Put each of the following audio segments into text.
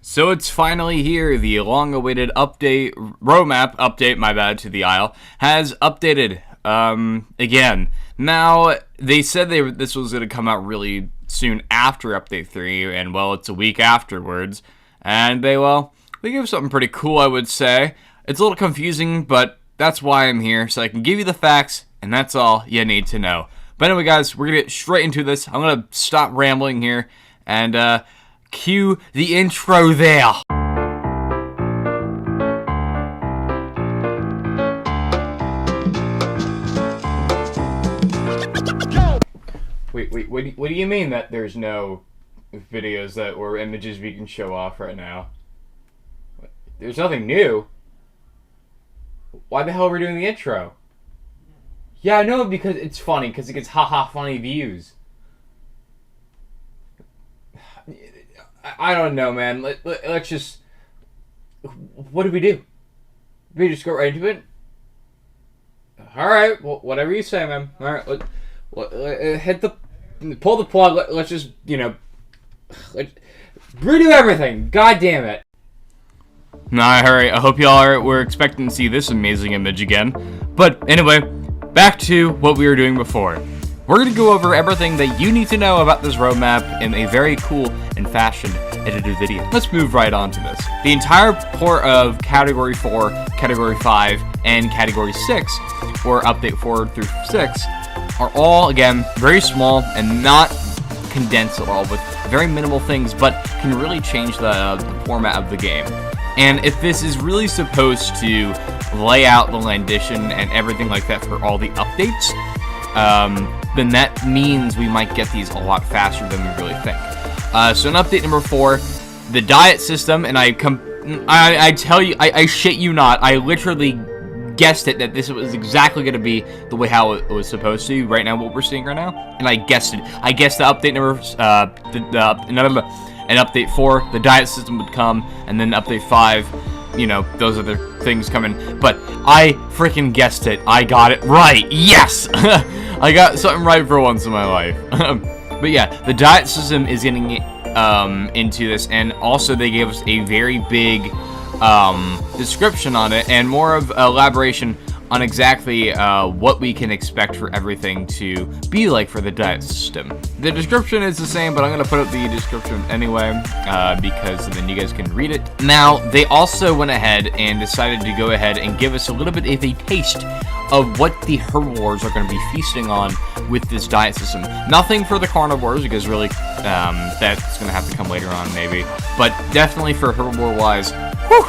So it's finally here. The long-awaited update, roadmap update, my bad, to the Isle, has updated, again. Now, they said this was going to come out really soon after Update 3, and, well, it's a week afterwards. And they gave something pretty cool, I would say. It's a little confusing, but that's why I'm here, so I can give you the facts, and that's all you need to know. But anyway, guys, we're going to get straight into this. I'm going to stop rambling here, and, cue the intro there. Wait, what do you mean that there's no videos or images we can show off right now? There's nothing new. Why the hell are we doing the intro? Yeah, I know, because it's funny, because it gets haha funny views. I don't know, man. Let's just... What do we do? We just go right into it? Alright, well, whatever you say, man. Alright, pull the plug. Let's just, redo everything. God damn it. Nah, alright, I hope y'all were expecting to see this amazing image again. But anyway, back to what we were doing before. We're going to go over everything that you need to know about this roadmap in a very cool and fashion edited video. Let's move right on to this. The entire port of Category 4, Category 5, and Category 6, or Update 4 through 6, are all, again, very small and not condensed at all, with very minimal things, but can really change the format of the game. And if this is really supposed to lay out the rendition and everything like that for all the updates, then that means we might get these a lot faster than we really think. So in update number 4, the diet system, and I tell you, I shit you not, I literally guessed it that this was exactly going to be the way how it was supposed to. Right now, what we're seeing right now, and I guessed it. I guessed the update number, in update 4, the diet system would come, and then update 5. Those are the things coming. But I freaking guessed it. I got it right. Yes! I got something right for once in my life. But yeah, the diet system is getting into this, and also they gave us a very big description on it, and more of elaboration on exactly what we can expect for everything to be like for the diet system. The description is the same, but I'm going to put up the description anyway, because then you guys can read it. Now, they also went ahead and decided to go ahead and give us a little bit of a taste of what the herbivores are going to be feasting on with this diet system. Nothing for the carnivores, because really, that's going to have to come later on, maybe. But definitely for herbivore-wise,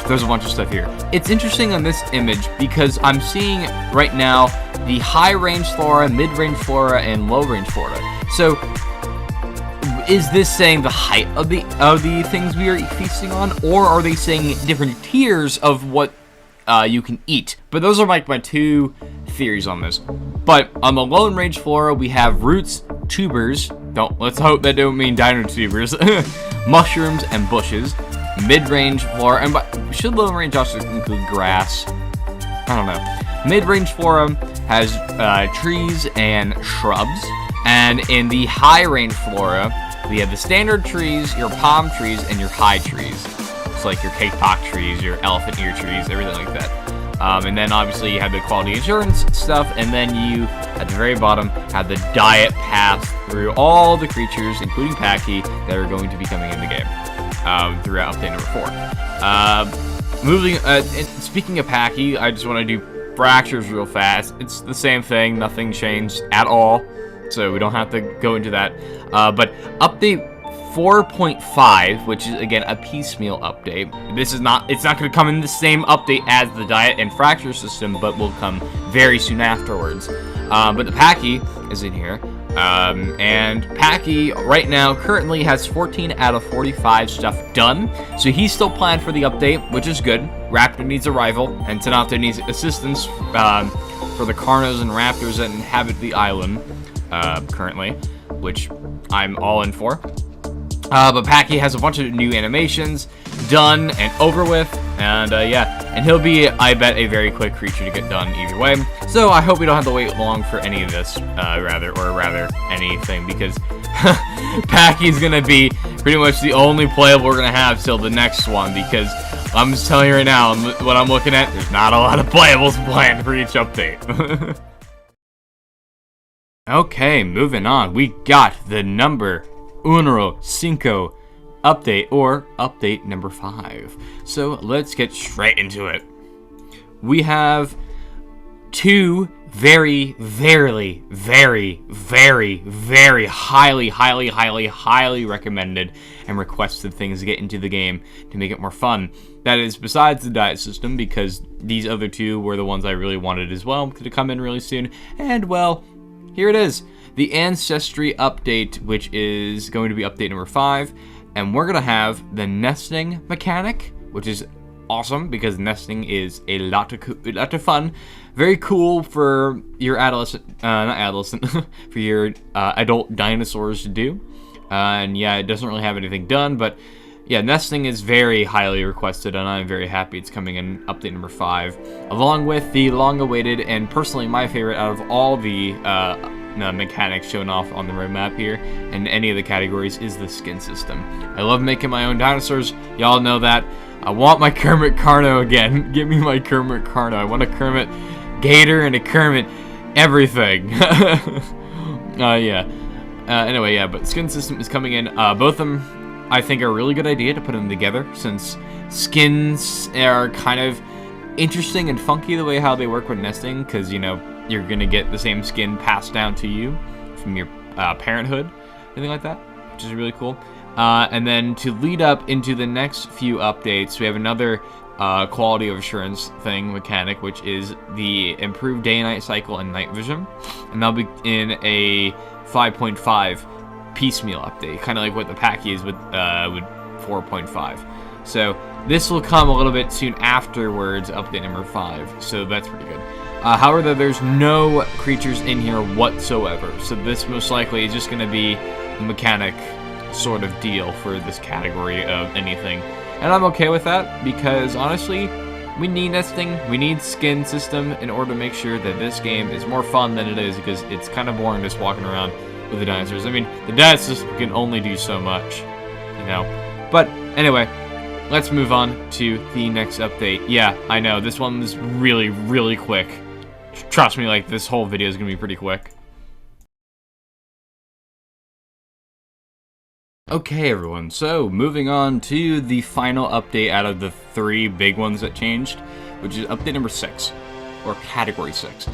there's a bunch of stuff here. It's interesting on this image because I'm seeing right now the high-range flora, mid-range flora, and low-range flora. So, is this saying the height of the things we are feasting on, or are they saying different tiers of what you can eat? But those are like my two theories on this. But on the low-range flora, we have roots, tubers. Let's hope that don't mean dino tubers. Mushrooms and bushes. Mid-range flora, and should low-range also include grass? I don't know. Mid-range flora has trees and shrubs, and in the high-range flora, we have the standard trees, your palm trees, and your high trees. It's like your cake-pock trees, your elephant ear trees, everything like that. And then obviously you have the quality assurance stuff, and then you, at the very bottom, have the diet path through all the creatures, including Packy, that are going to be coming in the game. Throughout update number 4. Speaking of Packy, I just want to do fractures real fast. It's the same thing, nothing changed at all, so we don't have to go into that. But update 4.5, which is again a piecemeal update. It's not going to come in the same update as the diet and fracture system, but will come very soon afterwards. But the Packy is in here. And Packy right now currently has 14 out of 45 stuff done, so he's still planned for the update, which is good. Raptor needs a rival, and Tanata needs assistance for the Carnos and Raptors that inhabit the island currently, which I'm all in for. But Packy has a bunch of new animations done and over with, and yeah, and he'll be, I bet, a very quick creature to get done either way. So I hope we don't have to wait long for any of this, rather anything, because Packy's gonna be pretty much the only playable we're gonna have till the next one, because I'm just telling you right now, what I'm looking at, there's not a lot of playables planned for each update. Okay, moving on. We got the number Uno Cinco update, or update number 5. So let's get straight into it. We have two very highly recommended and requested things to get into the game to make it more fun. That is besides the diet system, because these other two were the ones I really wanted as well to come in really soon. And well, here it is. The Ancestry update, which is going to be update number 5, and we're going to have the nesting mechanic, which is awesome because nesting is a lot of fun. Very cool for your for your adult dinosaurs to do. And yeah, it doesn't really have anything done, but yeah, nesting is very highly requested, and I'm very happy it's coming in update number 5, along with the long-awaited and personally my favorite out of all the mechanics shown off on the roadmap here in any of the categories is the skin system. I love making my own dinosaurs. Y'all know that. I want my Kermit Carno again. Give me my Kermit Carno. I want a Kermit Gator and a Kermit everything. Yeah. Anyway, yeah, but skin system is coming in. Both of them, I think, are a really good idea to put them together, since skins are kind of interesting and funky the way how they work with nesting, because, you know, you're gonna get the same skin passed down to you from your parenthood, anything like that, which is really cool. And then to lead up into the next few updates, we have another quality of assurance mechanic, which is the improved day and night cycle and night vision, and that'll be in a 5.5 piecemeal update, kind of like what the Packy is with 4.5. So this will come a little bit soon afterwards, update number 5. So that's pretty good. However, there's no creatures in here whatsoever, so this most likely is just going to be a mechanic sort of deal for this category of anything. And I'm okay with that, because honestly, we need nesting, we need skin system in order to make sure that this game is more fun than it is, because it's kind of boring just walking around with the dinosaurs. I mean, the diet system can only do so much, you know. But anyway, let's move on to the next update. Yeah, I know, this one was really quick. Trust me, like, this whole video is going to be pretty quick. Okay, everyone, so moving on to the final update out of the 3 big ones that changed, which is update number 6, or category 6.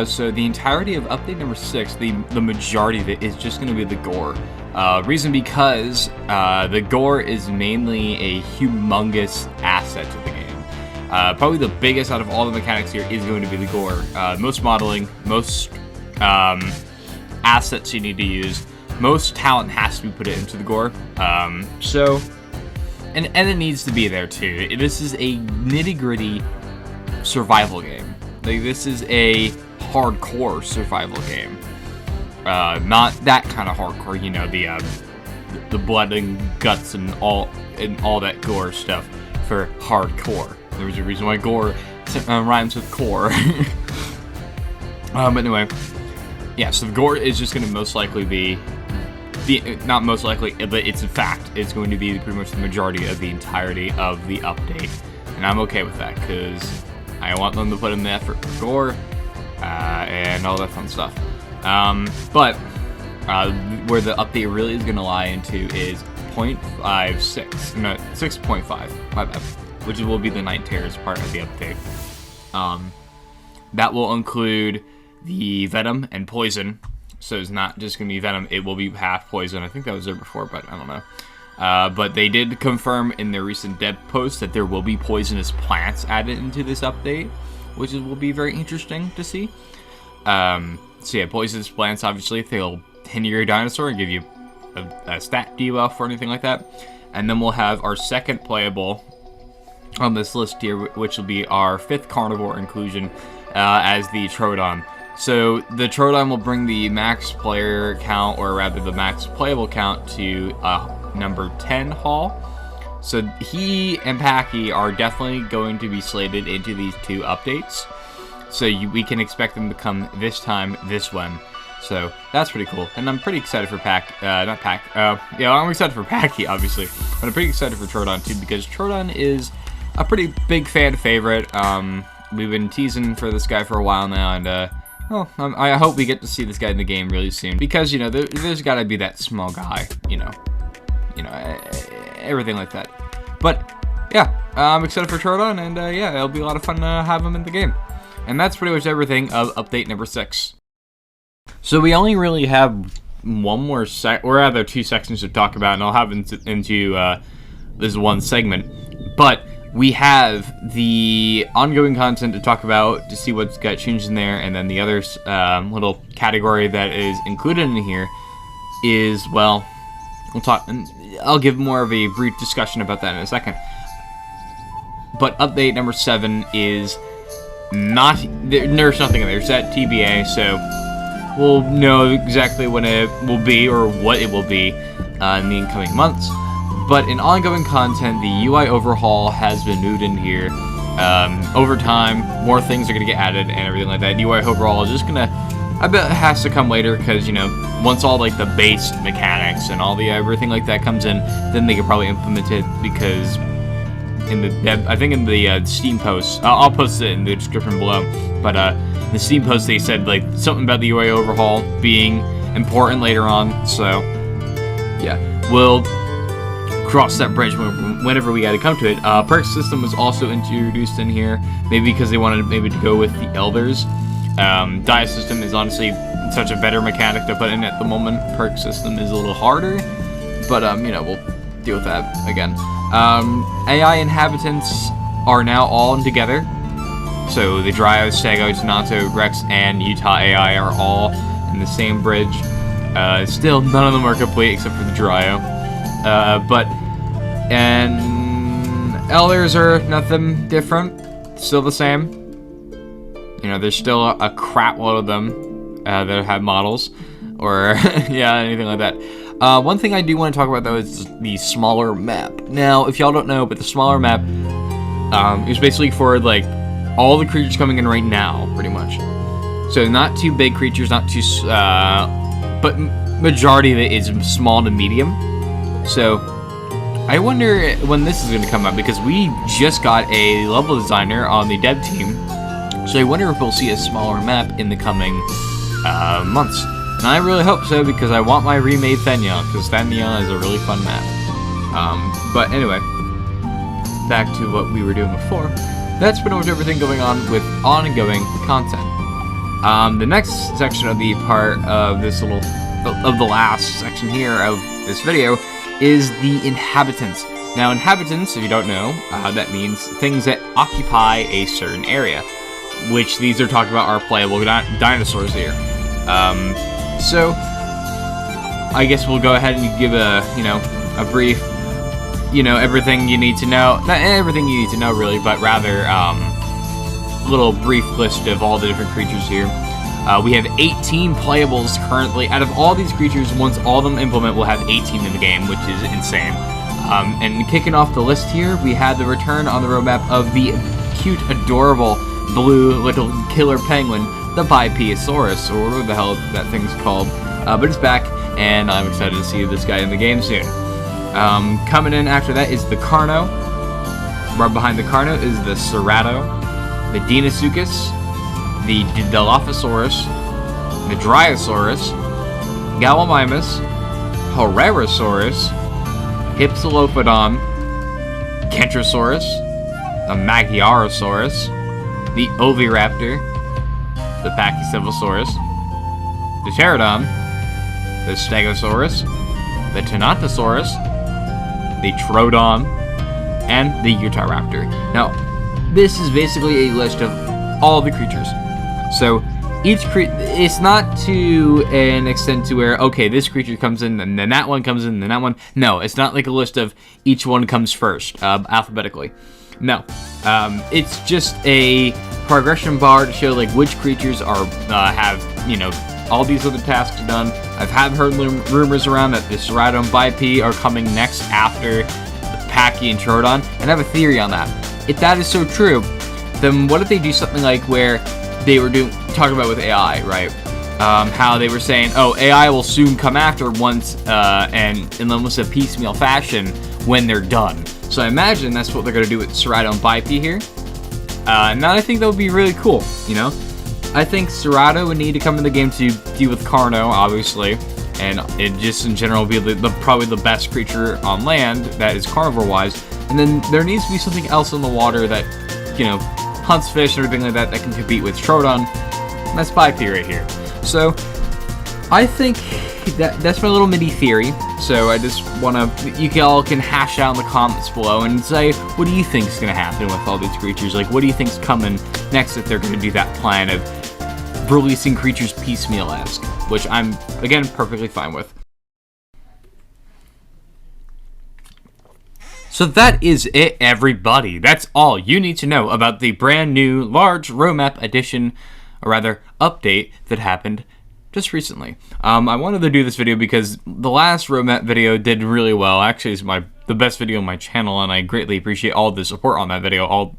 So the entirety of update number 6, the majority of it is just going to be the gore. Reason because the gore is mainly a humongous asset to the game. Probably the biggest out of all the mechanics here is going to be the gore. Most modeling, most assets you need to use, most talent has to be put into the gore. So, and it needs to be there too. This is a nitty-gritty survival game. Like, this is a hardcore survival game. Not that kind of hardcore, you know, the blood and guts and all that gore stuff for hardcore. There's a reason why gore rhymes with core. But anyway, yeah, so the gore is just going to most likely be, not most likely, but it's a fact, it's going to be pretty much the majority of the entirety of the update. And I'm okay with that, because I want them to put in the effort for gore, and all that fun stuff. But where the update really is going to lie into is 0.56, no, 6.5, my bad, which will be the Night Terrors part of the update. That will include the Venom and Poison, so it's not just going to be Venom, it will be half Poison. I think that was there before, but I don't know. But they did confirm in their recent dev post that there will be poisonous plants added into this update, which will be very interesting to see. So yeah, poisonous plants, obviously, they'll hinder your dinosaur and give you a stat debuff or anything like that. And then we'll have our second playable on this list here, which will be our 5th carnivore inclusion as the Troodon. So the Troodon will bring the max player count, or rather the max playable count, to number 10 haul. So he and Packy are definitely going to be slated into these 2 updates. So we can expect them to come this time, this one. So that's pretty cool. And I'm pretty excited for I'm excited for Packy, obviously. But I'm pretty excited for Troodon, too, because Troodon is a pretty big fan favorite. We've been teasing for this guy for a while now, and, I hope we get to see this guy in the game really soon. Because, there's gotta be that small guy, everything like that. But, yeah, I'm excited for Troodon, and, it'll be a lot of fun to have him in the game. And that's pretty much everything of update number 6. So we only really have one more or rather 2 sections to talk about, and I'll have into this one segment. But we have the ongoing content to talk about, to see what's got changed in there, and then the other little category that is included in here is, well, I'll give more of a brief discussion about that in a second. But update number 7 is there's nothing in there. It's at TBA, so we'll know exactly when it will be or what it will be in the incoming months. But in ongoing content, the UI overhaul has been moved in here. Over time, more things are going to get added and everything like that. UI overhaul is just going to, I bet it has to come later because, once all like the base mechanics and all the everything like that comes in, then they could probably implement it, because I think in the Steam post, I'll post it in the description below, but the Steam post, they said like something about the UI overhaul being important later on. So yeah, we'll cross that bridge whenever we got to come to it. Perk system was also introduced in here, maybe because they wanted to go with the elders. Diet system is honestly such a better mechanic to put in at the moment. Perk system is a little harder, but we'll deal with that again. AI inhabitants are now all together. So the Dryo, Stego, Tonato, Rex, and Utah AI are all in the same bridge. Still, none of them are complete except for the Dryo. And Elders are nothing different. Still the same. There's still a crap load of them that have models. Or, anything like that. One thing I do want to talk about, though, is the smaller map. Now, if y'all don't know, but the smaller map is basically for, like, all the creatures coming in right now, pretty much. So, not too big creatures, not too, but majority of it is small to medium. So, I wonder when this is going to come out, because we just got a level designer on the dev team. So, I wonder if we'll see a smaller map in the coming months. And I really hope so, because I want my remade Thenya, because Thenya is a really fun map. But anyway, back to what we were doing before. That's pretty much everything going on with ongoing content. The next section of the part of this the last section here of this video is the inhabitants. Now, inhabitants, if you don't know, that means things that occupy a certain area, which these are talking about are playable dinosaurs here. So, I guess we'll go ahead and give a brief, everything you need to know. Not everything you need to know, really, but rather, little brief list of all the different creatures here. We have 18 playables currently. Out of all these creatures, once all of them implement, we'll have 18 in the game, which is insane. And kicking off the list here, we had the return on the roadmap of the cute, adorable, blue little killer penguin, the Bipiosaurus, or whatever the hell that thing's called. But it's back, and I'm excited to see this guy in the game soon. Coming in after that is the Carno. Right behind the Carno is the Cerato, the Deinosuchus, the Dilophosaurus, the Dryosaurus, Gallimimus, Herrerasaurus, Hypsilophodon, Kentrosaurus, the Magyarosaurus, the Oviraptor, the Pachycephalosaurus, the Pterodon, the Stegosaurus, the Tenontosaurus, the Troodon, and the Utahraptor. Now, this is basically a list of all the creatures. So, it's not to an extent to where, okay, this creature comes in, and then that one comes in, and then that one. No, it's not like a list of each one comes first, alphabetically. No, it's just a progression bar to show like which creatures are have all these other tasks are done. I've heard rumors around that the Cerado and Bipe are coming next after Paki and Troodon, and I have a theory on that. If that is so true, then what if they do something like where they were talking about with AI, right? How they were saying, oh, AI will soon come after once, and in almost a piecemeal fashion when they're done. So I imagine that's what they're going to do with Cerado and Bipe here. And I think that would be really cool, you know? I think Cerado would need to come in the game to deal with Carno, obviously, and it just in general would be probably the best creature on land that is carnivore-wise. And then there needs to be something else in the water that, you know, hunts fish and everything like that can compete with Troodon. And that's Bipe right here. So I think that's my little mini theory. So I just want to, you all can hash out in the comments below and say, what do you think is going to happen with all these creatures? Like, what do you think is coming next if they're going to do that plan of releasing creatures piecemeal-esque, which I'm, again, perfectly fine with. So that is it, everybody. That's all you need to know about the brand new large roadmap edition, or rather, update that happened just recently. I wanted to do this video because the last roadmap video did really well. Actually, it's the best video on my channel, and I greatly appreciate all the support on that video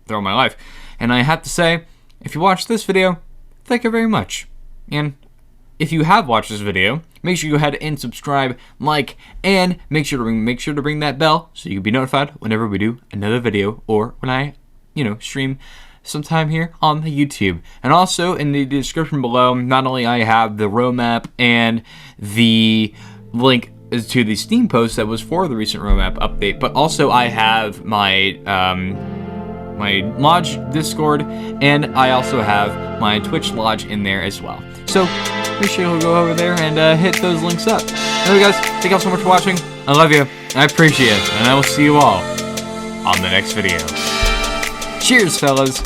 throughout my life. And I have to say, if you watched this video, thank you very much. And if you have watched this video, make sure you go ahead and subscribe, like, and make sure to ring that bell so you can be notified whenever we do another video or when I, stream sometime here on the YouTube. And also in the description below, not only I have the roadmap and the link to the Steam post that was for the recent roadmap update, but also I have my my Lodge Discord, and I also have my Twitch Lodge in there as well. So make sure you'll go over there and hit those links up. Anyway, guys, thank you all so much for watching. I love you, I appreciate it, and I will see you all on the next video. Cheers, fellas.